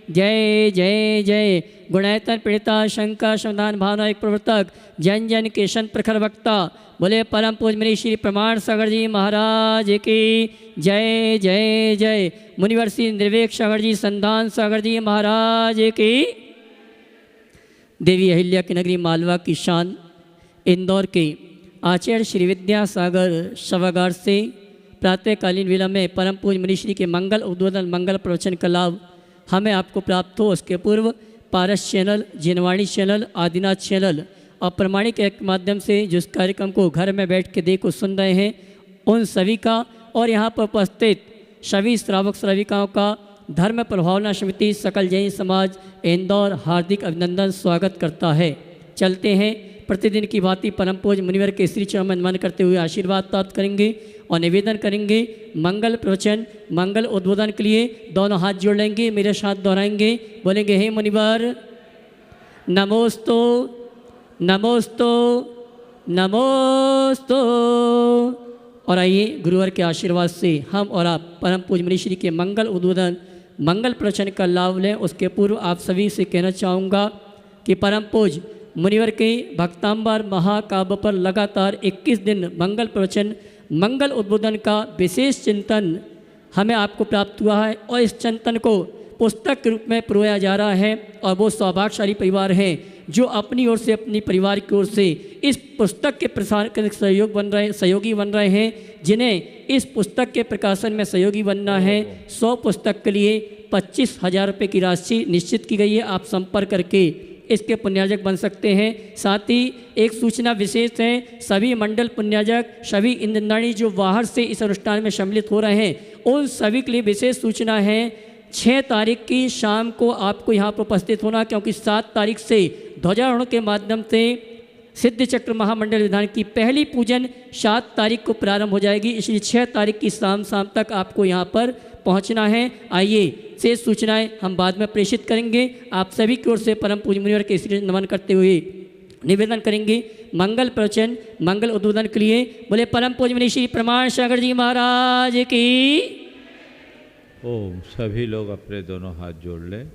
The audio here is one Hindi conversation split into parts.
जय जय जय। गुणैतन पीड़िता शंकर समाधान भावना एक प्रवर्तक जन जन केशन प्रखर वक्ता बोले परम पूज मेरी श्री प्रमाण सागर जी महाराज की जय जय जय। मुनिवर श्री निर्वेक सागर जी संधान सागर जी महाराज की। देवी अहिल्या की नगरी मालवा की शान इंदौर के आचार्य श्री विद्यासागर सभागार से प्रातःकालीन वेला में परम पूज मनीश्री के मंगल उद्बोधन मंगल प्रवचन का लाभ हमें आपको प्राप्त हो। उसके पूर्व पारस चैनल, जिनवाणी चैनल, आदिनाथ चैनल और प्रमाणिक के माध्यम से जिस कार्यक्रम को घर में बैठ के देखो सुन रहे हैं उन सभी का और यहाँ पर उपस्थित सभी श्रावक श्राविकाओं का धर्म प्रभावना समिति सकल जैन समाज इंदौर हार्दिक अभिनंदन स्वागत करता है। चलते हैं प्रतिदिन की भांति परम पूज मुनिवर के श्री चरण में नमन करते हुए आशीर्वाद प्राप्त करेंगे और निवेदन करेंगे मंगल प्रवचन मंगल उद्बोधन के लिए दोनों हाथ जोड़ लेंगे, मेरे साथ दोहराएंगे, बोलेंगे हे मुनिवर नमोस्तु नमोस्तु नमोस्तु। और आइए गुरुवर के आशीर्वाद से हम और आप परम पूज मनीश्री के मंगल उद्बोधन मंगल प्रवचन का लाभ लें। उसके पूर्व आप सभी से कहना चाहूँगा कि परम पूज मुनिवर के भक्तांबर महाकाव्य पर लगातार 21 दिन मंगल प्रवचन मंगल उद्बोधन का विशेष चिंतन हमें आपको प्राप्त हुआ है और इस चिंतन को पुस्तक के रूप में परोया जा रहा है। और वो सौभाग्यशाली परिवार हैं जो अपनी ओर से अपनी परिवार की ओर से इस पुस्तक के प्रसार के सहयोगी बन रहे हैं, जिन्हें इस पुस्तक के प्रकाशन में सहयोगी बनना है। 100 पुस्तक के लिए 25,000 रुपये की राशि निश्चित की गई है। आप संपर्क करके इसके पुण्यार्जक बन सकते हैं। साथ ही एक सूचना विशेष है, सभी मंडल पुण्यार्जक सभी इंद्रदानी जो बाहर से इस अनुष्ठान में सम्मिलित हो रहे हैं उन सभी के लिए विशेष सूचना है। 6 तारीख की शाम को आपको यहाँ पर उपस्थित होना, क्योंकि 7 तारीख से ध्वजारोहण के माध्यम से सिद्ध चक्र महामंडल विधान की पहली पूजन 7 तारीख को प्रारंभ हो जाएगी। इसलिए 6 तारीख की शाम तक आपको यहाँ पर पहुँचना है। आइए शेष सूचनाएं हम बाद में प्रेषित करेंगे। आप सभी की ओर से परम पूज्य मुनिवर के श्री नमन करते हुए निवेदन करेंगे मंगल प्रवचन मंगल उद्बोधन के लिए बोले परम पूज्य मुनि श्री प्रमाण सागर जी महाराज की। ओम। सभी लोग अपने दोनों हाथ जोड़ लें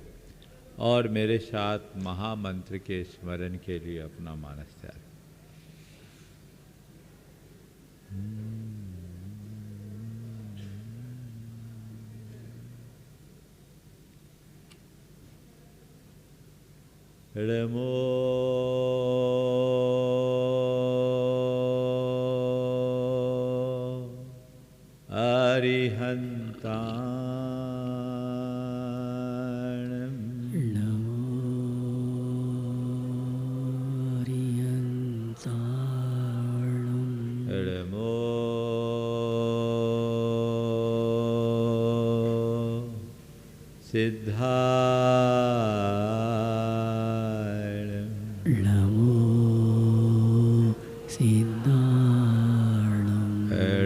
और मेरे साथ महामंत्र के स्मरण के लिए अपना मानस तैयार। नमो अरिहंता सिद्धा नमो सिद्धार्णं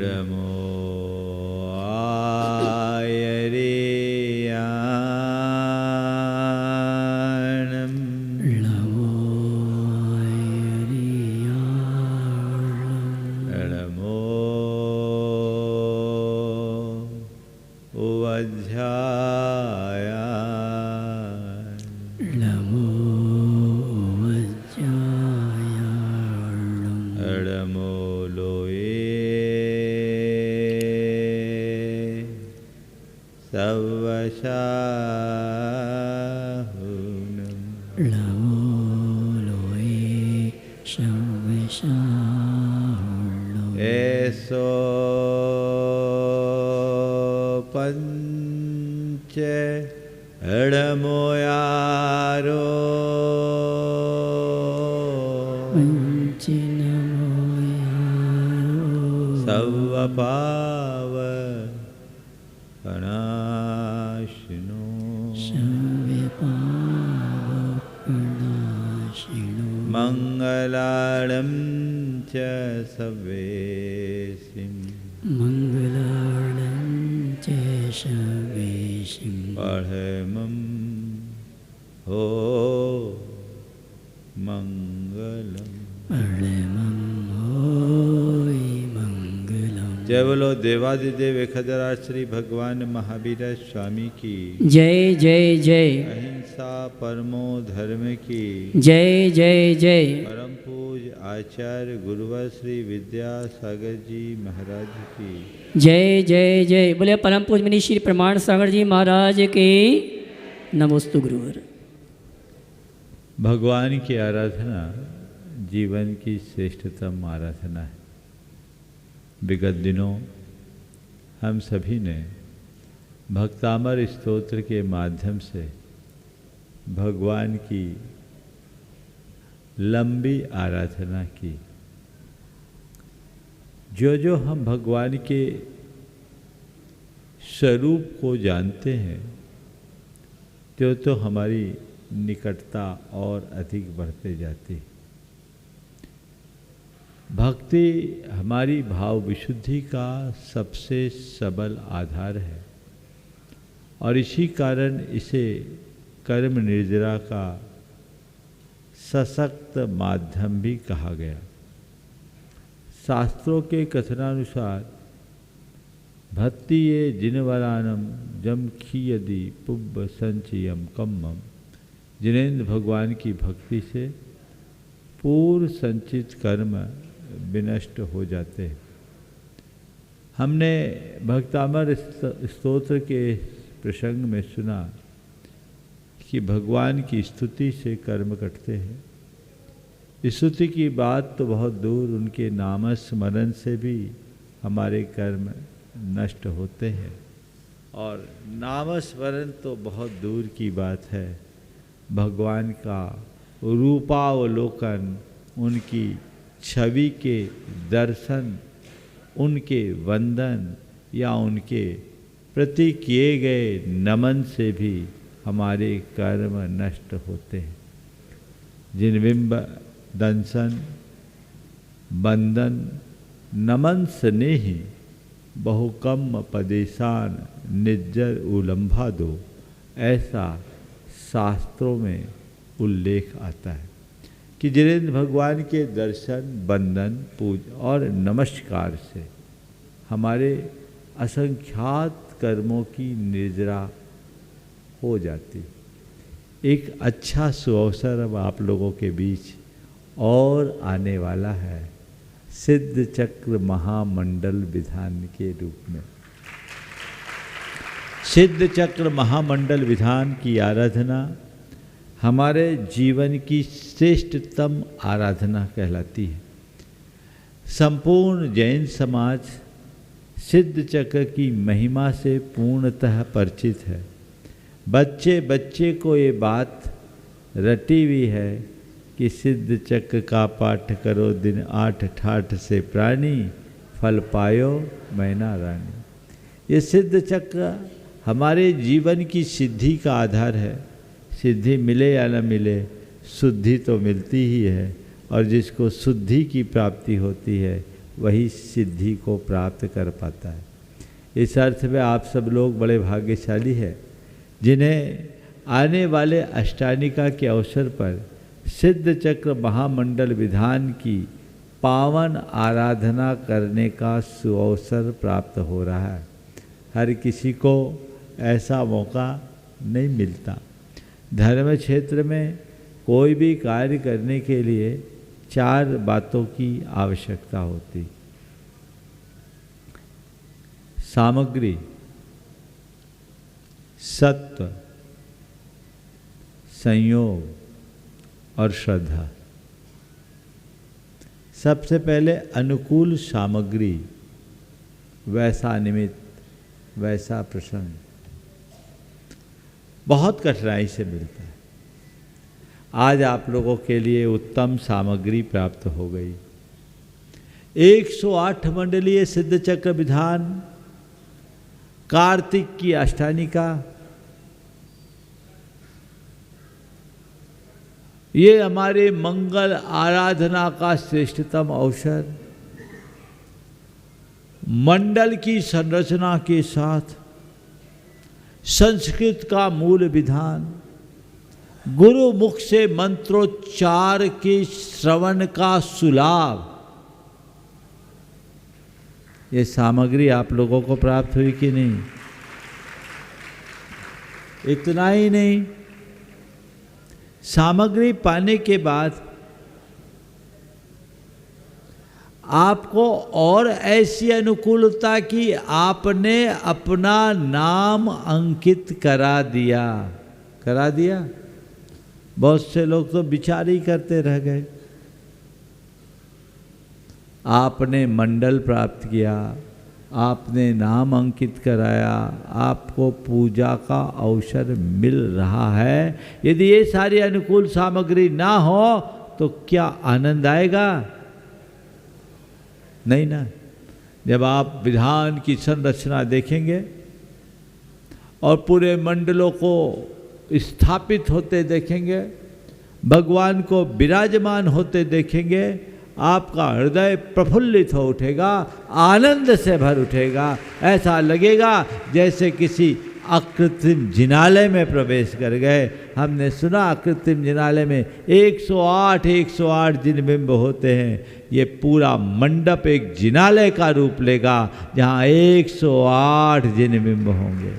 नमो आयर्याणं नमो आयर्याणं नमो उवज्झाय नमो वज्रायाणं नमो लोये सवशाहुनं नमो लोये शवशाहुनं एसो पंच नमो यारो पंचनमो यारो सवपाव कणाशिनो शव्यपावकनाशिनो मंगलाणं च सवेसिं मङ्गलार्णं च शवेशिं परमं हो मंगलम् परमं होय मङ्गलम् जय बोलो देवादिदेव 1008 श्री भगवान महावीर स्वामी की। जय जय जय। अहिंसा परमो धर्म की। जय जय जय। परम पूज आचार्य गुरुवर श्री विद्यासागर जी महाराज की। जय जय जय। बोले परम पूज मुनि श्री प्रमाण सागर जी महाराज की। नमोस्तु गुरुवर। भगवान की आराधना जीवन की श्रेष्ठतम आराधना है। विगत दिनों हम सभी ने भक्तामर स्तोत्र के माध्यम से भगवान की लंबी आराधना की। जो जो हम भगवान के स्वरूप को जानते हैं त्यो तो हमारी निकटता और अधिक बढ़ते जाती है। भक्ति हमारी भाव विशुद्धि का सबसे सबल आधार है और इसी कारण इसे कर्म निर्जरा का सशक्त माध्यम भी कहा गया। शास्त्रों के कथनानुसार भक्ति ये जिनवरानम जम खीयदि पुब्ब संचयम कम्मम। जिनेन्द्र भगवान की भक्ति से पूर्व संचित कर्म विनष्ट हो जाते हैं। हमने भक्तामर स्तोत्र के प्रसंग में सुना कि भगवान की स्तुति से कर्म कटते हैं। स्तुति की बात तो बहुत दूर, उनके नाम स्मरण से भी हमारे कर्म नष्ट होते हैं और नाम स्मरण तो बहुत दूर की बात है। भगवान का रूपावलोकन, उनकी छवि के दर्शन, उनके वंदन या उनके प्रति किए गए नमन से भी हमारे कर्म नष्ट होते हैं। जिन बिंब दंसन बंदन नमन स्नेही बहुकम पदेशान निज्जर उलंभा दो, ऐसा शास्त्रों में उल्लेख आता है कि जिनेन्द्र भगवान के दर्शन, बंदन, पूज और नमस्कार से हमारे असंख्यात कर्मों की निर्जरा हो जाती। एक अच्छा सुअवसर अब आप लोगों के बीच और आने वाला है, सिद्ध चक्र महामंडल विधान के रूप में। सिद्ध चक्र महामंडल विधान की आराधना हमारे जीवन की श्रेष्ठतम आराधना कहलाती है। संपूर्ण जैन समाज सिद्ध चक्र की महिमा से पूर्णतः परिचित है। बच्चे बच्चे को ये बात रटी हुई है कि सिद्ध चक्र का पाठ करो दिन 8 ठाठ से प्राणी, फल पायो मैना रानी। ये सिद्ध चक्र हमारे जीवन की सिद्धि का आधार है। सिद्धि मिले या न मिले, शुद्धि तो मिलती ही है और जिसको शुद्धि की प्राप्ति होती है वही सिद्धि को प्राप्त कर पाता है। इस अर्थ में आप सब लोग बड़े भाग्यशाली हैं जिन्हें आने वाले अष्टानिका के अवसर पर सिद्ध चक्र महामंडल विधान की पावन आराधना करने का सुअवसर प्राप्त हो रहा है। हर किसी को ऐसा मौका नहीं मिलता। धर्म क्षेत्र में कोई भी कार्य करने के लिए 4 बातों की आवश्यकता होती। सामग्री, सत्व, संयोग और श्रद्धा। सबसे पहले अनुकूल सामग्री, वैसा निमित्त, वैसा प्रसंग बहुत कठिनाई से मिलता है। आज आप लोगों के लिए उत्तम सामग्री प्राप्त हो गई। 108 मंडलीय सिद्ध चक्र विधान, कार्तिक की अष्टानिका, ये हमारे मंगल आराधना का श्रेष्ठतम अवसर। मंडल की संरचना के साथ संस्कृत का मूल विधान, गुरु मुख से मंत्रोच्चार के श्रवण का सुलाभ, ये सामग्री आप लोगों को प्राप्त हुई कि नहीं? इतना ही नहीं, सामग्री पाने के बाद आपको और ऐसी अनुकूलता कि आपने अपना नाम अंकित करा दिया। बहुत से लोग तो विचार ही करते रह गए। आपने मंडल प्राप्त किया, आपने नाम अंकित कराया, आपको पूजा का अवसर मिल रहा है। यदि ये सारी अनुकूल सामग्री ना हो तो क्या आनंद आएगा? नहीं ना। जब आप विधान की संरचना देखेंगे और पूरे मंडलों को स्थापित होते देखेंगे, भगवान को विराजमान होते देखेंगे, आपका हृदय प्रफुल्लित हो उठेगा, आनंद से भर उठेगा। ऐसा लगेगा जैसे किसी अकृत्रिम जिनालय में प्रवेश कर गए। हमने सुना अकृत्रिम जिनालय में 108 जिनबिंब होते हैं। ये पूरा मंडप एक जिनालय का रूप लेगा जहाँ 108 जिनबिंब होंगे।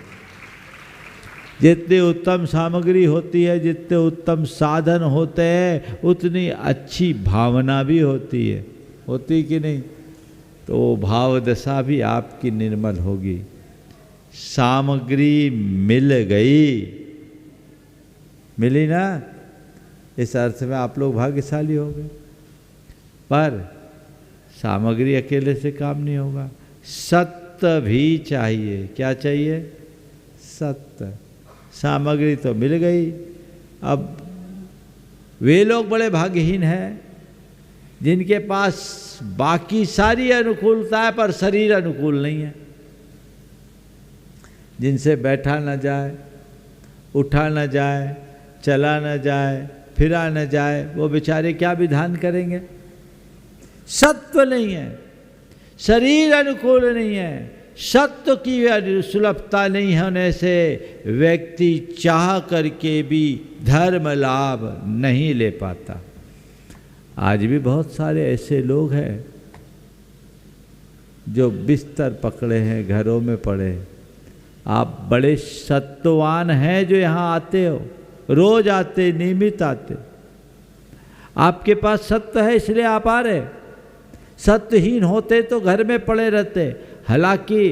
जितनी उत्तम सामग्री होती है, जितने उत्तम साधन होते हैं, उतनी अच्छी भावना भी होती है। होती कि नहीं? तो वो भाव दशा भी आपकी निर्मल होगी। सामग्री मिल गई, मिली ना, इस अर्थ में आप लोग भाग्यशाली हो गए। पर सामग्री अकेले से काम नहीं होगा, सत्य भी चाहिए। क्या चाहिए? सत्य। सामग्री तो मिल गई, अब वे लोग बड़े भाग्यहीन हैं जिनके पास बाकी सारी अनुकूलता है पर शरीर अनुकूल नहीं है। जिनसे बैठा न जाए, उठा न जाए, चला न जाए, फिरा न जाए, वो बेचारे क्या विधान करेंगे? सत्व नहीं है, शरीर अनुकूल नहीं है, सत्व की सुलभता नहीं होने से व्यक्ति चाह करके भी धर्म लाभ नहीं ले पाता। आज भी बहुत सारे ऐसे लोग हैं जो बिस्तर पकड़े हैं, घरों में पड़े। आप बड़े सत्ववान हैं जो यहाँ आते हो, रोज आते, नियमित आते। आपके पास सत्व है इसलिए आप आ रहे। सत्यहीन होते तो घर में पड़े रहते। हालांकि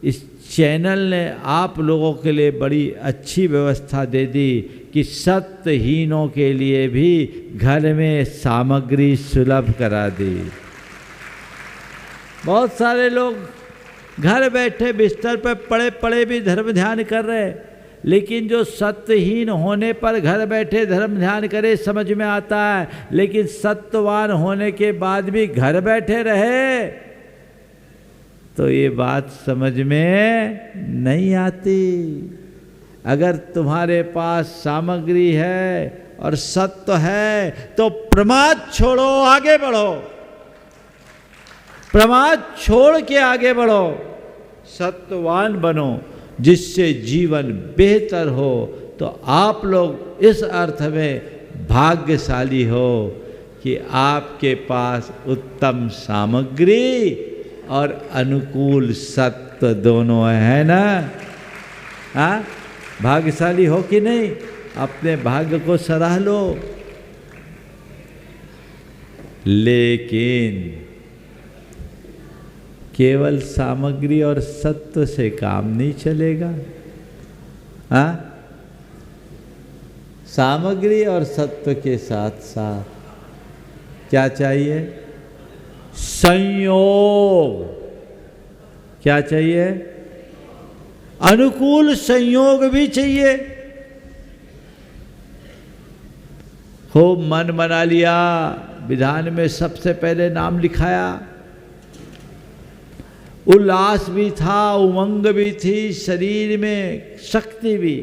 इस चैनल ने आप लोगों के लिए बड़ी अच्छी व्यवस्था दे दी कि सत्यहीनों के लिए भी घर में सामग्री सुलभ करा दी। बहुत सारे लोग घर बैठे बिस्तर पर पड़े पड़े भी धर्म ध्यान कर रहे, लेकिन जो सत्यहीन होने पर घर बैठे धर्म ध्यान करे समझ में आता है, लेकिन सत्यवान होने के बाद भी घर बैठे रहे तो ये बात समझ में नहीं आती। अगर तुम्हारे पास सामग्री है और सत्य है तो प्रमाद छोड़ो, आगे बढ़ो। प्रमाद छोड़ के आगे बढ़ो, सत्यवान बनो, जिससे जीवन बेहतर हो। तो आप लोग इस अर्थ में भाग्यशाली हो कि आपके पास उत्तम सामग्री और अनुकूल सत्य दोनों है ना। हाँ, भाग्यशाली हो कि नहीं? अपने भाग्य को सराह लो। लेकिन केवल सामग्री और सत्व से काम नहीं चलेगा। हाँ, सामग्री और सत्व के साथ साथ क्या चाहिए? संयोग। क्या चाहिए? अनुकूल संयोग भी चाहिए। खूब मन बना लिया, विधान में सबसे पहले नाम लिखाया, उल्लास भी था, उमंग भी थी, शरीर में शक्ति भी।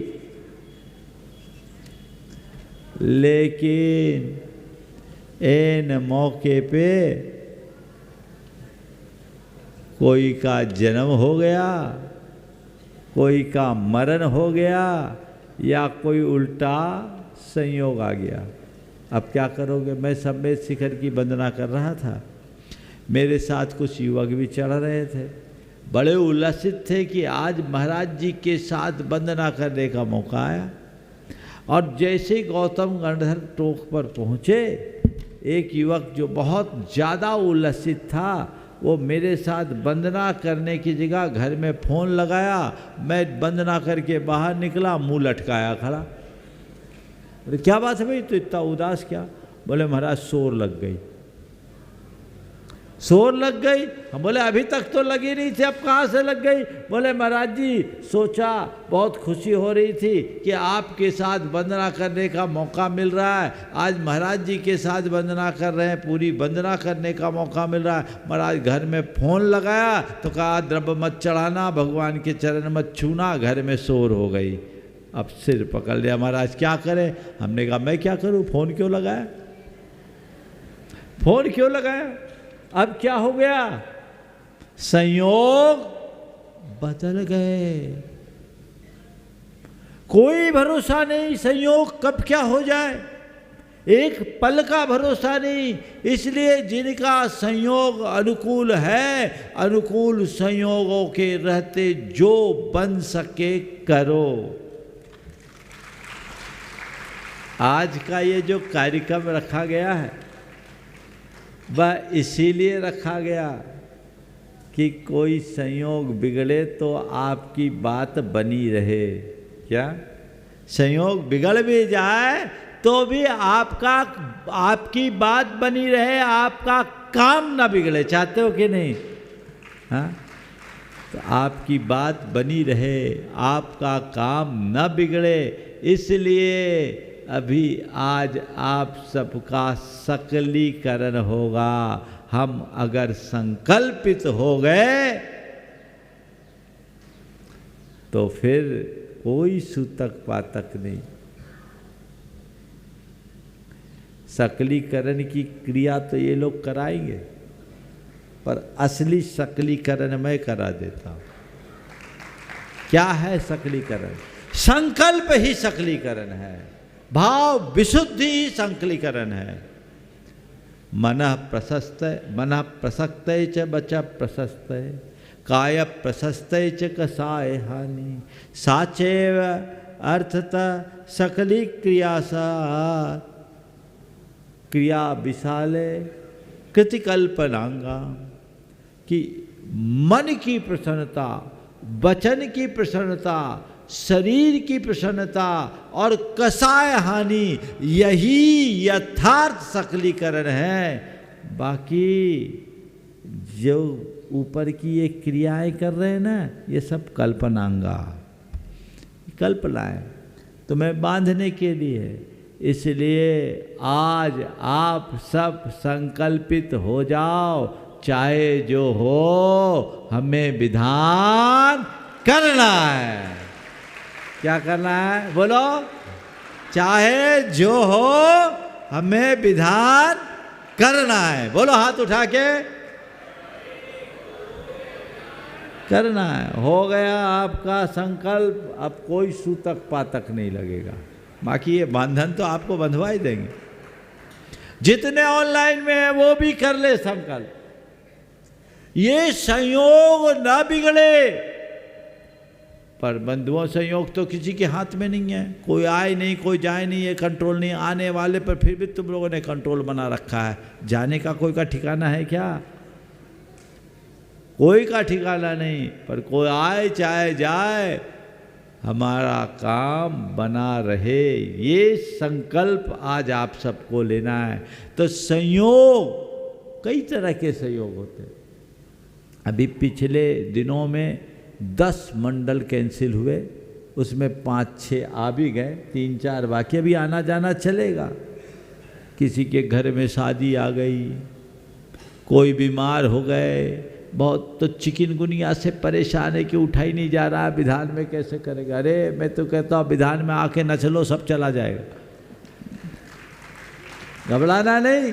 लेकिन ऐन मौके पे कोई का जन्म हो गया, कोई का मरण हो गया, या कोई उल्टा संयोग आ गया। अब क्या करोगे? मैं समेत शिखर की वंदना कर रहा था, मेरे साथ कुछ युवक भी चढ़ रहे थे, बड़े उल्लसित थे कि आज महाराज जी के साथ वंदना करने का मौका आया। और जैसे गौतम गंधर्व टोक पर पहुँचे, एक युवक जो बहुत ज़्यादा उल्लसित था, वो मेरे साथ वंदना करने की जगह घर में फ़ोन लगाया। मैं वंदना करके बाहर निकला, मुंह लटकाया खड़ा। बोले क्या बात है भाई, तो इतना उदास क्या? बोले महाराज शोर लग गई। शोर लग गई? हम बोले अभी तक तो लगी नहीं थी, अब कहाँ से लग गई? बोले महाराज जी सोचा, बहुत खुशी हो रही थी कि आपके साथ वंदना करने का मौका मिल रहा है। आज महाराज जी के साथ वंदना कर रहे हैं, पूरी वंदना करने का मौका मिल रहा है। महाराज घर में फ़ोन लगाया तो कहा द्रव्य मत चढ़ाना, भगवान के चरण मत छूना। घर में शोर हो गई। अब सिर पकड़ लिया, महाराज क्या करें? हमने कहा मैं क्या करूँ, फ़ोन क्यों लगाया, फ़ोन क्यों लगाया? अब क्या हो गया? संयोग बदल गए। कोई भरोसा नहीं, संयोग कब क्या हो जाए, एक पल का भरोसा नहीं। इसलिए जिनका संयोग अनुकूल है, अनुकूल संयोगों के रहते जो बन सके करो। आज का ये जो कार्यक्रम रखा गया है वह इसीलिए रखा गया कि कोई संयोग बिगड़े तो आपकी बात बनी रहे। क्या संयोग बिगड़ भी जाए तो भी आपकी बात बनी रहे, आपका काम ना बिगड़े। चाहते हो कि नहीं? हाँ, तो आपकी बात बनी रहे, आपका काम न बिगड़े, इसलिए अभी आज आप सबका सकलीकरण होगा। हम अगर संकल्पित हो गए तो फिर कोई सूतक पातक नहीं। सकलीकरण की क्रिया तो ये लोग कराएंगे, पर असली सकलीकरण मैं करा देता हूं। क्या है सकलीकरण? संकल्प ही सकलीकरण है, भाव विशुद्धि ही संकलीकरण है। मनः प्रसक्त च बच प्रशस्त, काय प्रशस्त च कसाय हानि, साचैव अर्थतः सकली क्रियासा, क्रिया विशाले कृतिकल्पनांगा। कि मन की प्रसन्नता, वचन की प्रसन्नता, शरीर की प्रसन्नता और कसाय हानि, यही यथार्थ सकलीकरण है। बाकी जो ऊपर की ये क्रियाएं कर रहे हैं ना, ये सब कल्पनांगा, कल्पनाएं तुम्हें बांधने के लिए। इसलिए आज आप सब संकल्पित हो जाओ, चाहे जो हो हमें विधान करना है। क्या करना है बोलो? चाहे जो हो हमें विधान करना है। बोलो हाथ उठा के, करना है। हो गया आपका संकल्प, अब कोई सूतक पातक नहीं लगेगा। बाकी ये बंधन तो आपको बंधवा ही देंगे। जितने ऑनलाइन में है वो भी कर ले संकल्प। ये संयोग ना बिगड़े, पर बंधुओं संयोग तो किसी के हाथ में नहीं है। कोई आए नहीं, कोई जाए नहीं, ये कंट्रोल नहीं। आने वाले पर फिर भी तुम लोगों ने कंट्रोल बना रखा है। जाने का कोई का ठिकाना है क्या? कोई का ठिकाना नहीं। पर कोई आए चाहे जाए, हमारा काम बना रहे, ये संकल्प आज आप सबको लेना है। तो संयोग, कई तरह के संयोग होते हैं। अभी पिछले दिनों में 10 मंडल कैंसिल हुए, उसमें 5-6 आ भी गए, 3-4 बाकी अभी आना जाना चलेगा। किसी के घर में शादी आ गई, कोई बीमार हो गए, बहुत तो चिकनगुनिया से परेशान है कि उठा ही नहीं जा रहा, विधान में कैसे करेगा। अरे मैं तो कहता हूँ विधान में आके न चलो, सब चला जाएगा, घबराना नहीं।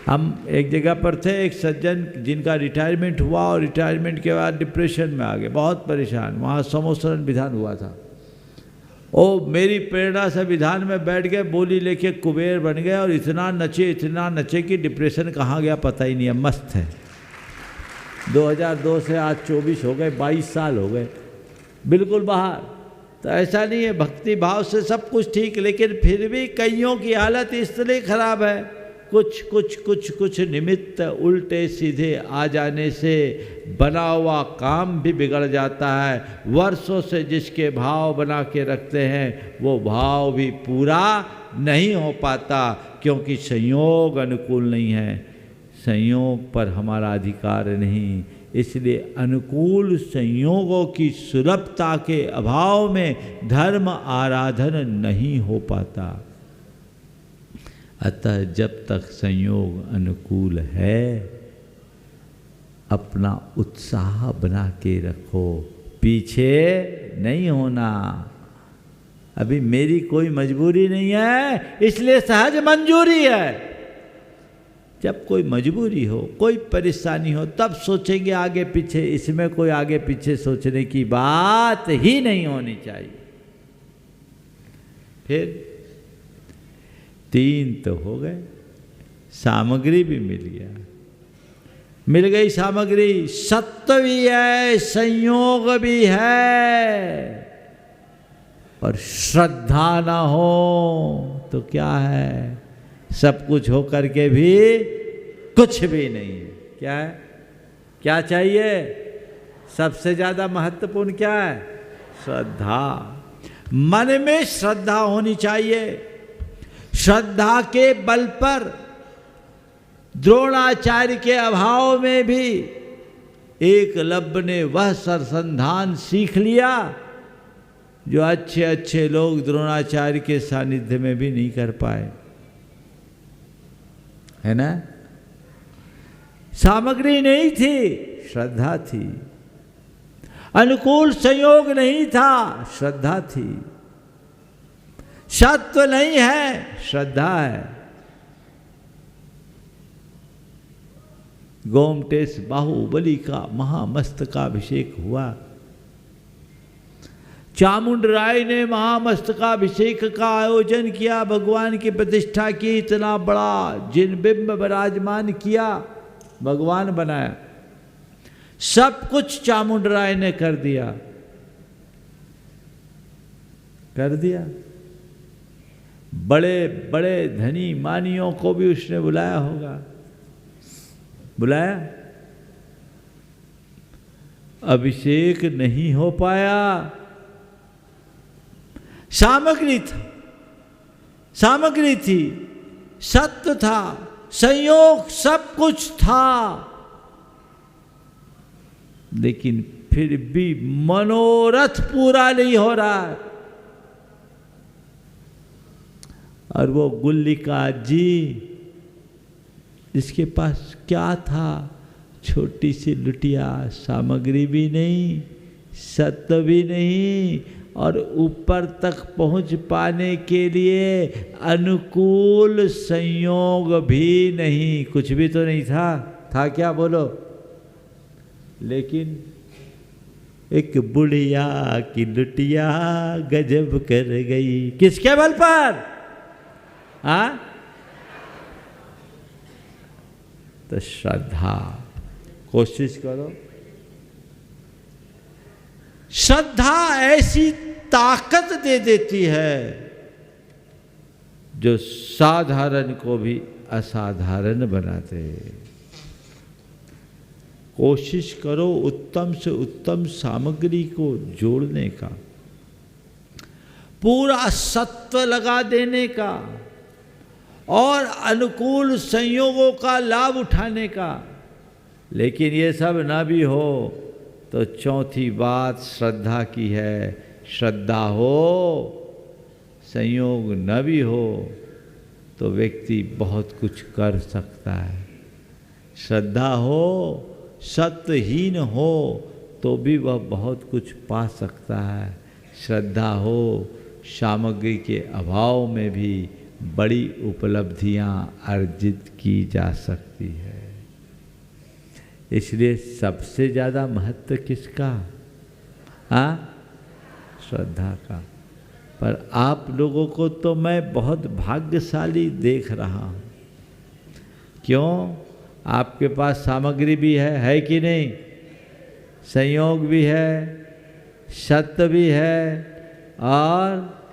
हम एक जगह पर थे, एक सज्जन जिनका रिटायरमेंट हुआ और रिटायरमेंट के बाद डिप्रेशन में आ गए, बहुत परेशान। वहाँ समोसरन विधान हुआ था, ओ मेरी प्रेरणा से विधान में बैठ गए, बोली लेके कुबेर बन गए और इतना नचे कि डिप्रेशन कहाँ गया पता ही नहीं है, मस्त है। 2002 से आज 24 हो गए, 22 साल हो गए, बिल्कुल बाहर। तो ऐसा नहीं है, भक्ति भाव से सब कुछ ठीक, लेकिन फिर भी कईयों की हालत इसलिए खराब है, कुछ निमित्त उल्टे सीधे आ जाने से बना हुआ काम भी बिगड़ जाता है। वर्षों से जिसके भाव बना के रखते हैं वो भाव भी पूरा नहीं हो पाता, क्योंकि संयोग अनुकूल नहीं है, संयोग पर हमारा अधिकार नहीं। इसलिए अनुकूल संयोगों की सुलभता के अभाव में धर्म आराधन नहीं हो पाता। अतः जब तक संयोग अनुकूल है अपना उत्साह बना के रखो, पीछे नहीं होना। अभी मेरी कोई मजबूरी नहीं है, इसलिए सहज मंजूरी है। जब कोई मजबूरी हो, कोई परेशानी हो, तब सोचेंगे आगे पीछे। इसमें कोई आगे पीछे सोचने की बात ही नहीं होनी चाहिए। फिर 3 तो हो गए, सामग्री भी मिल गया, मिल गई सामग्री। सत्व भी है, संयोग भी है, और श्रद्धा ना हो तो क्या है, सब कुछ हो करके भी कुछ भी नहीं है। क्या है, क्या चाहिए, सबसे ज्यादा महत्वपूर्ण क्या है, श्रद्धा। मन में श्रद्धा होनी चाहिए। श्रद्धा के बल पर द्रोणाचार्य के अभाव में भी एकलव्य ने वह सरसंधान सीख लिया जो अच्छे अच्छे लोग द्रोणाचार्य के सानिध्य में भी नहीं कर पाए, है ना। सामग्री नहीं थी, श्रद्धा थी। अनुकूल संयोग नहीं था, श्रद्धा थी। सत्व नहीं है, श्रद्धा है। गोमटेश बाहुबली का महामस्तकाभिषेक हुआ। चामुंड राय ने महामस्तकाभिषेक का आयोजन किया, भगवान की प्रतिष्ठा की, इतना बड़ा जिन बिंब विराजमान किया, भगवान बनाया। सब कुछ चामुंड राय ने कर दिया, बड़े बड़े धनी मानियों को भी उसने बुलाया होगा, बुलाया। अभिषेक नहीं हो पाया। सामग्री थी, सत्य था, संयोग सब कुछ था, लेकिन फिर भी मनोरथ पूरा नहीं हो रहा है। और वो गुल्लिका जी, जिसके पास क्या था, छोटी सी लुटिया, सामग्री भी नहीं, सत्य भी नहीं, और ऊपर तक पहुंच पाने के लिए अनुकूल संयोग भी नहीं। कुछ भी तो नहीं था क्या, बोलो। लेकिन एक बुढ़िया की लुटिया गजब कर गई, किसके बल पर, हाँ। तो श्रद्धा, कोशिश करो। श्रद्धा ऐसी ताकत दे देती है जो साधारण को भी असाधारण बनाते। कोशिश करो उत्तम से उत्तम सामग्री को जोड़ने का, पूरा सत्व लगा देने का, और अनुकूल संयोगों का लाभ उठाने का। लेकिन ये सब ना भी हो तो चौथी बात श्रद्धा की है। श्रद्धा हो, संयोग न भी हो तो व्यक्ति बहुत कुछ कर सकता है। श्रद्धा हो, सत्यहीन हो तो भी वह बहुत कुछ पा सकता है। श्रद्धा हो, सामग्री के अभाव में भी बड़ी उपलब्धियां अर्जित की जा सकती है। इसलिए सबसे ज़्यादा महत्व किसका, हाँ, श्रद्धा का। पर आप लोगों को तो मैं बहुत भाग्यशाली देख रहा हूँ। क्यों? आपके पास सामग्री भी है कि नहीं? संयोग भी है, सत्य भी है और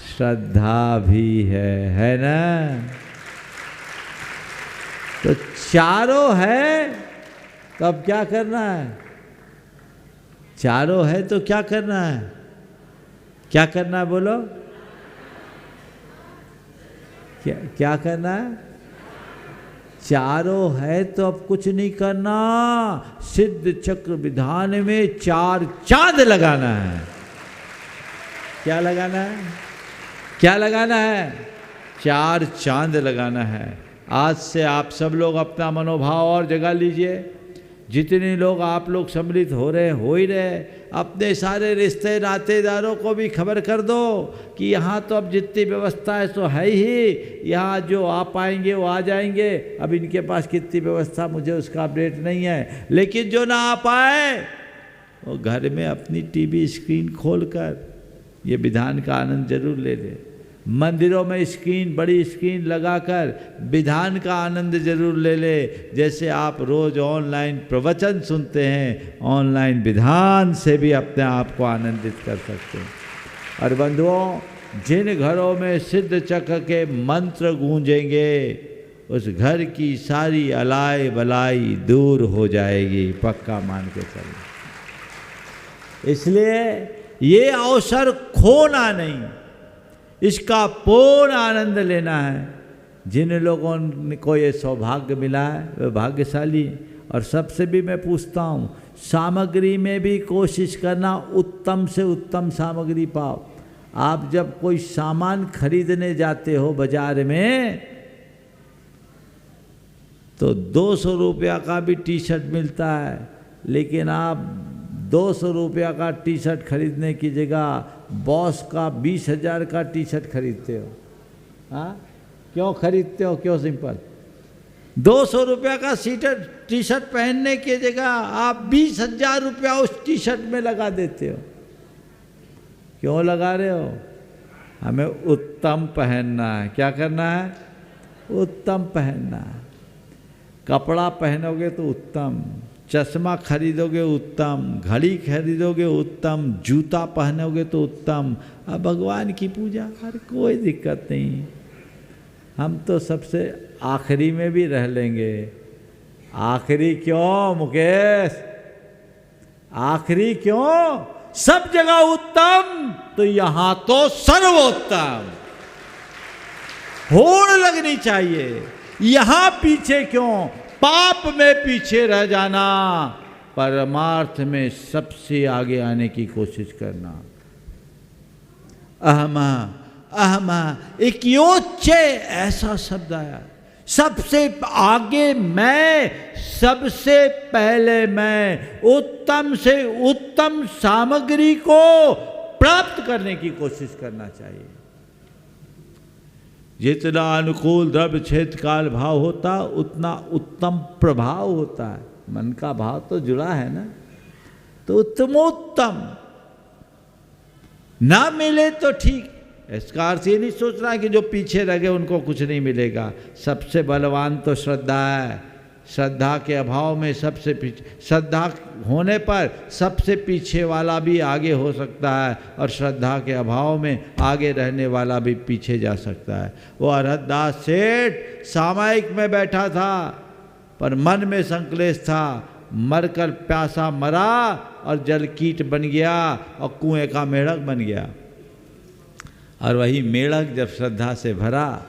श्रद्धा भी है ना? तो चारों है तो अब क्या करना है? चारों है तो क्या करना है? क्या करना है बोलो? क्या करना है? चारों है तो अब कुछ नहीं करना, सिद्ध चक्र विधान में 4 चांद लगाना है। क्या लगाना है? क्या लगाना है? 4 चांद लगाना है। आज से आप सब लोग अपना मनोभाव और जगा लीजिए। जितने लोग आप लोग सम्मिलित हो रहे हो ही रहे, अपने सारे रिश्ते नातेदारों को भी खबर कर दो कि यहाँ तो अब जितनी व्यवस्था है सो है ही, यहाँ जो आ पाएंगे वो आ जाएंगे। अब इनके पास कितनी व्यवस्था मुझे उसका अपडेट नहीं है, लेकिन जो ना आ पाए वो घर में अपनी टीवी स्क्रीन खोलकर ये विधान का आनंद जरूर ले ले। मंदिरों में स्क्रीन, बड़ी स्क्रीन लगाकर विधान का आनंद जरूर ले ले। जैसे आप रोज ऑनलाइन प्रवचन सुनते हैं, ऑनलाइन विधान से भी अपने आप को आनंदित कर सकते हैं। और बंधुओं, जिन घरों में सिद्ध चक्र के मंत्र गूंजेंगे उस घर की सारी अलाई बलाई दूर हो जाएगी, पक्का मान के चलो। इसलिए ये अवसर खोना नहीं, इसका पूर्ण आनंद लेना है। जिन लोगों को ये सौभाग्य मिला है वे भाग्यशाली। और सबसे भी मैं पूछता हूँ, सामग्री में भी कोशिश करना उत्तम से उत्तम सामग्री पाओ। आप जब कोई सामान खरीदने जाते हो बाजार में तो 200 रुपया का भी टी शर्ट मिलता है, लेकिन आप 200 रुपया का टी शर्ट खरीदने की जगह बॉस का 20,000 का टी शर्ट खरीदते हो। हाँ, क्यों खरीदते हो? क्यों? सिंपल, 200 रुपया का टी शर्ट पहनने की जगह आप 20,000 रुपया उस टी शर्ट में लगा देते हो। क्यों लगा रहे हो? हमें उत्तम पहनना है। क्या करना है? उत्तम पहनना है। कपड़ा पहनोगे तो उत्तम, चश्मा खरीदोगे उत्तम, घड़ी खरीदोगे उत्तम, जूता पहनोगे तो उत्तम। अब भगवान की पूजा, हर कोई दिक्कत नहीं। हम तो सबसे आखिरी में भी रह लेंगे। आखिरी क्यों मुकेश? आखिरी क्यों? सब जगह उत्तम तो यहाँ तो सर्वोत्तम। होड़ लगनी चाहिए। यहाँ पीछे क्यों? पाप में पीछे रह जाना, परमार्थ में सबसे आगे आने की कोशिश करना। अहमा अहमा एक योच्चे ऐसा शब्द आया, सबसे आगे मैं, सबसे पहले मैं। उत्तम से उत्तम सामग्री को प्राप्त करने की कोशिश करना चाहिए। जितना अनुकूल द्रव्य क्षेत्र काल भाव होता उतना उत्तम प्रभाव होता है। मन का भाव तो जुड़ा है ना, तो उत्तमोत्तम ना मिले तो ठीक। इसका अर्थ ये नहीं सोचना कि जो पीछे रह गए उनको कुछ नहीं मिलेगा। सबसे बलवान तो श्रद्धा है। श्रद्धा के अभाव में सबसे पीछे, श्रद्धा होने पर सबसे पीछे वाला भी आगे हो सकता है, और श्रद्धा के अभाव में आगे रहने वाला भी पीछे जा सकता है। वो अरहतदास सेठ सामायिक में बैठा था, पर मन में संक्लेश था। मरकर प्यासा मरा और जलकीट बन गया और कुएं का मेढक बन गया। और वही मेढक जब श्रद्धा से भरा,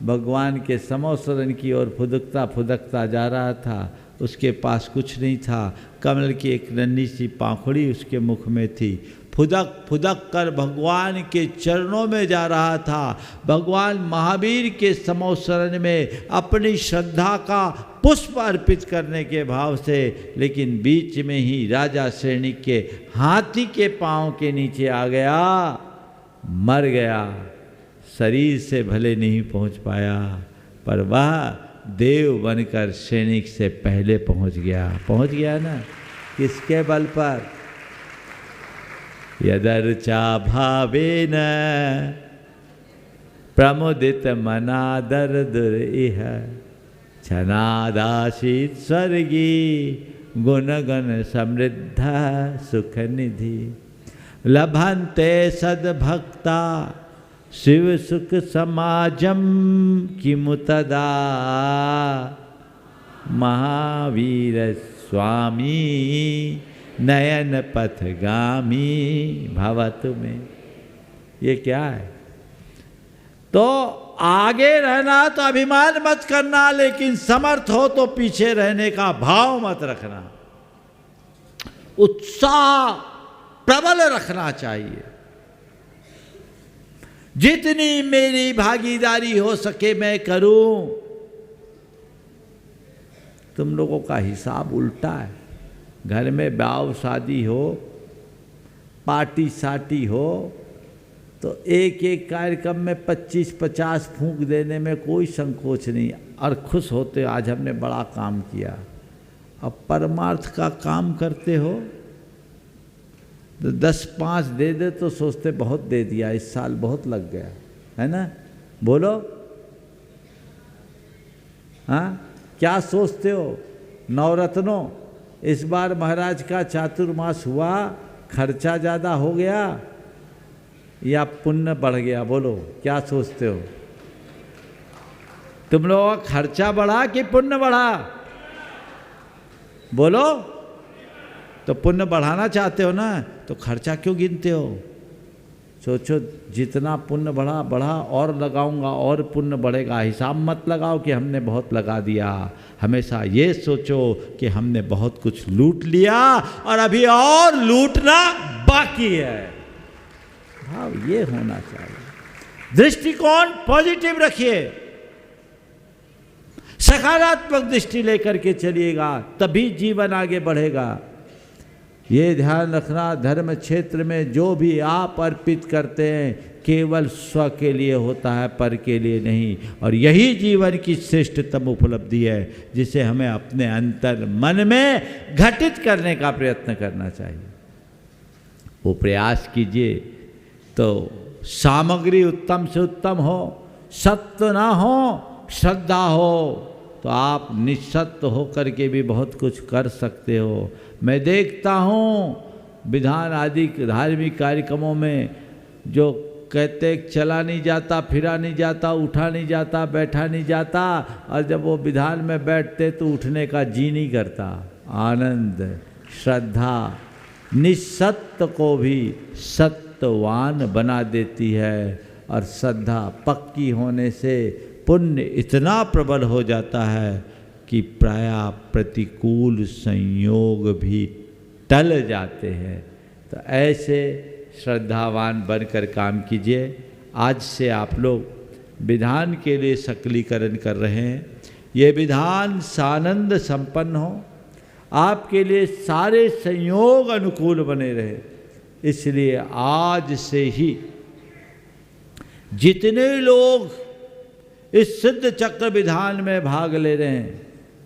भगवान के समोसरन की ओर फुदकता जा रहा था, उसके पास कुछ नहीं था। कमल की एक नन्ही सी पाखुड़ी उसके मुख में थी। फुदक कर भगवान के चरणों में जा रहा था। भगवान महावीर के समोसरन में अपनी श्रद्धा का पुष्प अर्पित करने के भाव से, लेकिन बीच में ही राजा सैनिक के हाथी के पांव के नीचे आ गया, मर गया। शरीर से भले नहीं पहुंच पाया, पर वह देव बनकर सैनिक से पहले पहुंच गया। पहुंच गया ना? किसके बल पर? यदर्चा भावेन प्रमुदित मनादर दुरिह छनादासीत स्वर्गी गुणगण समृद्ध सुख निधि लभन्ते सद्भक्ता शिव सुख समाजम किमुतदा महावीर स्वामी नयन पथगामी भवतु में। ये क्या है? तो आगे रहना तो अभिमान मत करना, लेकिन समर्थ हो तो पीछे रहने का भाव मत रखना, उत्साह प्रबल रखना चाहिए। जितनी मेरी भागीदारी हो सके मैं करूं। तुम लोगों का हिसाब उल्टा है। घर में ब्याह शादी हो, पार्टी साटी हो, तो एक एक कार्यक्रम में 25-50 फूंक देने में कोई संकोच नहीं, और खुश होते आज हमने बड़ा काम किया। अब परमार्थ का काम करते हो तो 10-5 दे दे तो सोचते बहुत दे दिया, इस साल बहुत लग गया, है ना? बोलो, हाँ क्या सोचते हो? नवरत्नों, इस बार महाराज का चातुर्मास हुआ, खर्चा ज़्यादा हो गया या पुण्य बढ़ गया? बोलो, क्या सोचते हो? तुम लोगों का खर्चा बढ़ा कि पुण्य बढ़ा? बोलो, तो पुण्य बढ़ाना चाहते हो ना, तो खर्चा क्यों गिनते हो? सोचो जितना पुण्य बढ़ा बढ़ा और लगाऊंगा और पुण्य बढ़ेगा। हिसाब मत लगाओ कि हमने बहुत लगा दिया, हमेशा ये सोचो कि हमने बहुत कुछ लूट लिया और अभी और लूटना बाकी है। भाव ये होना चाहिए। दृष्टिकोण पॉजिटिव रखिए, सकारात्मक दृष्टि लेकर के चलिएगा, तभी जीवन आगे बढ़ेगा। ये ध्यान रखना, धर्म क्षेत्र में जो भी आप अर्पित करते हैं केवल स्व के लिए होता है, पर के लिए नहीं। और यही जीवन की श्रेष्ठतम उपलब्धि है, जिसे हमें अपने अंतर मन में घटित करने का प्रयत्न करना चाहिए। वो प्रयास कीजिए तो सामग्री उत्तम से उत्तम हो, सत्य ना हो, श्रद्धा हो, तो आप निस्सत्व होकर के भी बहुत कुछ कर सकते हो। मैं देखता हूँ विधान आदि धार्मिक कार्यक्रमों में जो कहते चला नहीं जाता, फिरा नहीं जाता, उठा नहीं जाता, बैठा नहीं जाता, और जब वो विधान में बैठते तो उठने का जी नहीं करता। आनंद, श्रद्धा निस्सत्व को भी सत्वान बना देती है, और श्रद्धा पक्की होने से पुण्य इतना प्रबल हो जाता है कि प्रायः प्रतिकूल संयोग भी टल जाते हैं। तो ऐसे श्रद्धावान बनकर काम कीजिए। आज से आप लोग विधान के लिए सकलीकरण कर रहे हैं। ये विधान सानंद संपन्न हो, आपके लिए सारे संयोग अनुकूल बने रहे। इसलिए आज से ही जितने लोग इस सिद्ध चक्र विधान में भाग ले रहे हैं,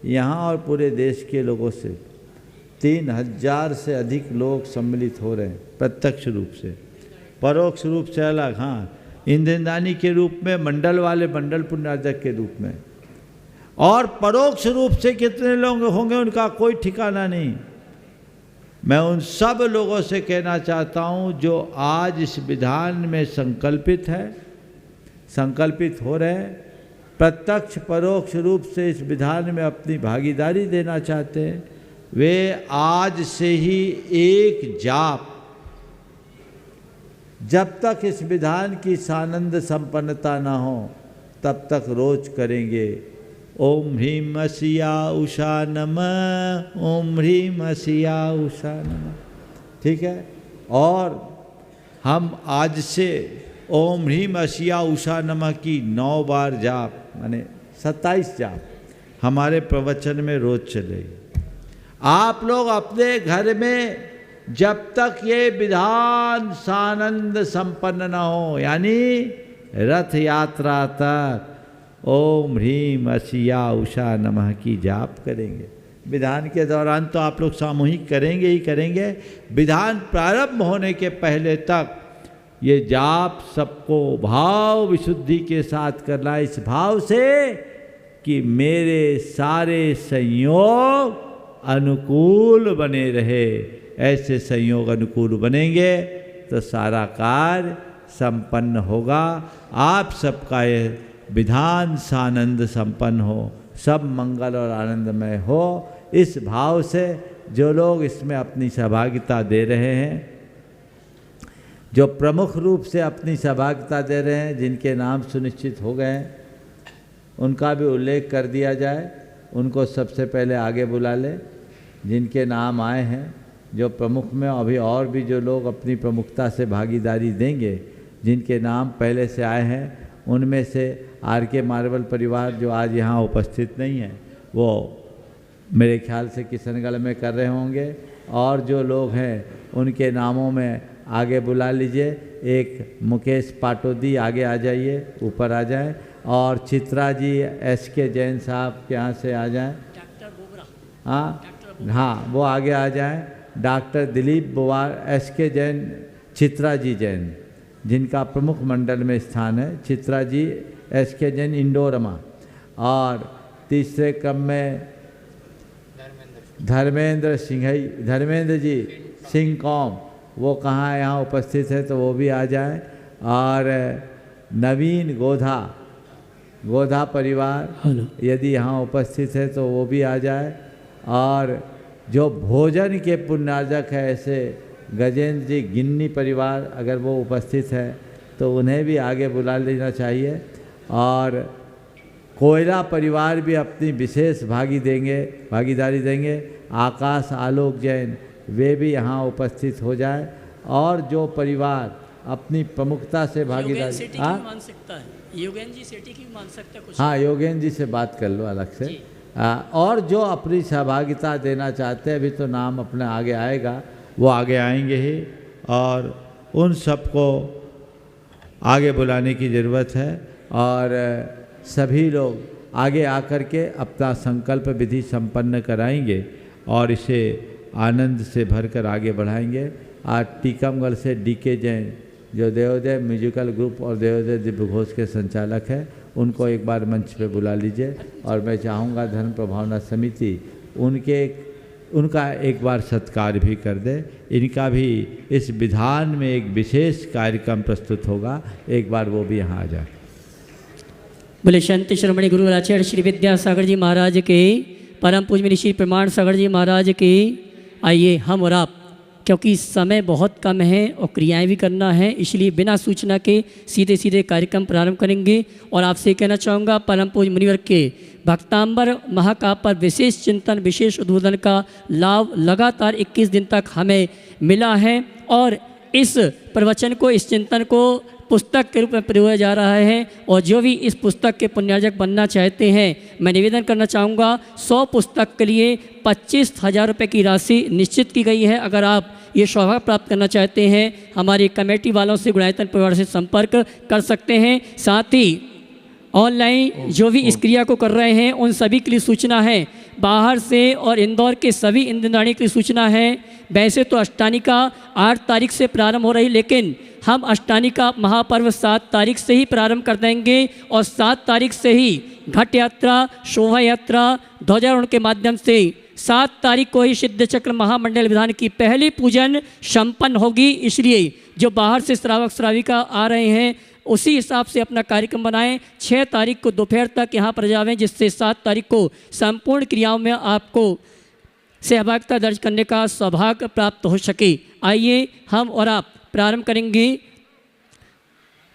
यहाँ और पूरे देश के लोगों से 3000 से अधिक लोग सम्मिलित हो रहे हैं, प्रत्यक्ष रूप से, परोक्ष रूप से अलग, हाँ इंद्रदानी के रूप में, मंडल वाले मंडल पुण्यार्जक के रूप में, और परोक्ष रूप से कितने लोग होंगे उनका कोई ठिकाना नहीं। मैं उन सब लोगों से कहना चाहता हूँ जो आज इस विधान में संकल्पित है, संकल्पित हो रहे हैं, प्रत्यक्ष परोक्ष रूप से इस विधान में अपनी भागीदारी देना चाहते हैं, वे आज से ही एक जाप, जब तक इस विधान की सानंद संपन्नता ना हो तब तक रोज करेंगे। ओम ह्रीम असिया उषा नमः, ओम ह्रीम असिया उषा नमः। ठीक है, और हम आज से ओम ह्रीम असिया उषा नमः की 9 बार जाप, माने 27 जाप हमारे प्रवचन में रोज चलेगी। आप लोग अपने घर में जब तक ये विधान सानंद संपन्न न हो, यानी रथ यात्रा तक ओम ह्रीम असिया उषा नमः की जाप करेंगे। विधान के दौरान तो आप लोग सामूहिक करेंगे ही करेंगे। विधान प्रारंभ होने के पहले तक ये जाप सबको भाव विशुद्धि के साथ करना, इस भाव से कि मेरे सारे संयोग अनुकूल बने रहे। ऐसे संयोग अनुकूल बनेंगे तो सारा कार्य संपन्न होगा। आप सबका ये विधान सानंद संपन्न हो, सब मंगल और आनंदमय हो। इस भाव से जो लोग इसमें अपनी सहभागिता दे रहे हैं, जो प्रमुख रूप से अपनी सहभागिता दे रहे हैं, जिनके नाम सुनिश्चित हो गए हैं, उनका भी उल्लेख कर दिया जाए। उनको सबसे पहले आगे बुला ले, जिनके नाम आए हैं जो प्रमुख में। अभी और भी जो लोग अपनी प्रमुखता से भागीदारी देंगे, जिनके नाम पहले से आए हैं, उनमें से आर के मार्बल परिवार जो आज यहाँ उपस्थित नहीं है, वो मेरे ख्याल से किशनगढ़ में कर रहे होंगे। और जो लोग हैं उनके नामों में आगे बुला लीजिए। एक मुकेश पाटोदी आगे आ जाइए, ऊपर आ जाएं। और चित्रा जी SK जैन साहब के यहाँ से आ जाएं। हाँ, वो आगे आ जाएं। डॉक्टर दिलीप बुवार, SK जैन, चित्रा जी जैन, जिनका प्रमुख मंडल में स्थान है। चित्रा जी SK जैन इंडोरमा। और तीसरे क्रम में धर्मेंद्र जी सिंह कौम, वो कहाँ यहाँ उपस्थित है तो वो भी आ जाए। और नवीन गोधा परिवार यदि यहाँ उपस्थित है तो वो भी आ जाए। और जो भोजन के पुण्यार्जक है, ऐसे गजेंद्र जी गिन्नी परिवार, अगर वो उपस्थित है तो उन्हें भी आगे बुला लेना चाहिए। और कोयला परिवार भी अपनी विशेष भागीदारी देंगे। आकाश आलोक जैन, वे भी यहाँ उपस्थित हो जाए। और जो परिवार अपनी प्रमुखता से भागीदारी, योगेन जी सेठी की मान सकता है कुछ। हाँ, योगेन जी से बात कर लो अलग से। और जो अपनी सहभागिता देना चाहते हैं, अभी तो नाम अपने आगे आएगा, वो आगे आएंगे ही। और उन सबको आगे बुलाने की ज़रूरत है। और सभी लोग आगे आकर के अपना संकल्प विधि संपन्न कराएंगे और इसे आनंद से भरकर आगे बढ़ाएंगे। आज टीकमगढ़ से DK जैन, जो देवोदय म्यूजिकल ग्रुप और देवोदय दिव्य घोष के संचालक हैं, उनको एक बार मंच पे बुला लीजिए। और मैं चाहूँगा धर्म प्रभावना समिति उनका एक बार सत्कार भी कर दे। इनका भी इस विधान में एक विशेष कार्यक्रम प्रस्तुत होगा, एक बार वो भी यहाँ आ जाए। बोले संत शिरोमणि गुरु आचार्य श्री विद्यासागर जी महाराज के, परम पूज्य श्री प्रमाण सागर जी महाराज की। आइए हम और आप, क्योंकि समय बहुत कम है और क्रियाएं भी करना है, इसलिए बिना सूचना के सीधे कार्यक्रम प्रारंभ करेंगे। और आपसे कहना चाहूँगा, परम पूज्य मुनिवर के भक्तांबर महाकाव्य पर विशेष चिंतन, विशेष उद्बोधन का लाभ लगातार 21 दिन तक हमें मिला है। और इस प्रवचन को, इस चिंतन को पुस्तक के रूप में प्रयोग जा रहा है। और जो भी इस पुस्तक के पुण्यार्जक बनना चाहते हैं, मैं निवेदन करना चाहूँगा, 100 पुस्तक के लिए 25,000 रुपये की राशि निश्चित की गई है। अगर आप ये सौभाग्य प्राप्त करना चाहते हैं, हमारी कमेटी वालों से, गुणायतन परिवार से संपर्क कर सकते हैं। साथ ही ऑनलाइन जो भी इस क्रिया को कर रहे हैं, उन सभी के लिए सूचना है। बाहर से और इंदौर के सभी इंद्रदानी के लिए सूचना है। वैसे तो अष्टानिका 8 तारीख से प्रारंभ हो रही, लेकिन हम अष्टानिका महापर्व 7 तारीख से ही प्रारंभ कर देंगे। और 7 तारीख से ही घट यात्रा, शोभा यात्रा, ध्वजारोहण के माध्यम से 7 तारीख को ही सिद्ध चक्र महामंडल विधान की पहली पूजन संपन्न होगी। इसलिए जो बाहर से श्रावक श्राविका आ रहे हैं, उसी हिसाब से अपना कार्यक्रम बनाएं। 6 तारीख को दोपहर तक यहाँ पर जावें, जिससे 7 तारीख को संपूर्ण क्रियाओं में आपको सहभागिता दर्ज करने का सौभाग्य प्राप्त हो सके। आइए हम और आप प्रारंभ करेंगे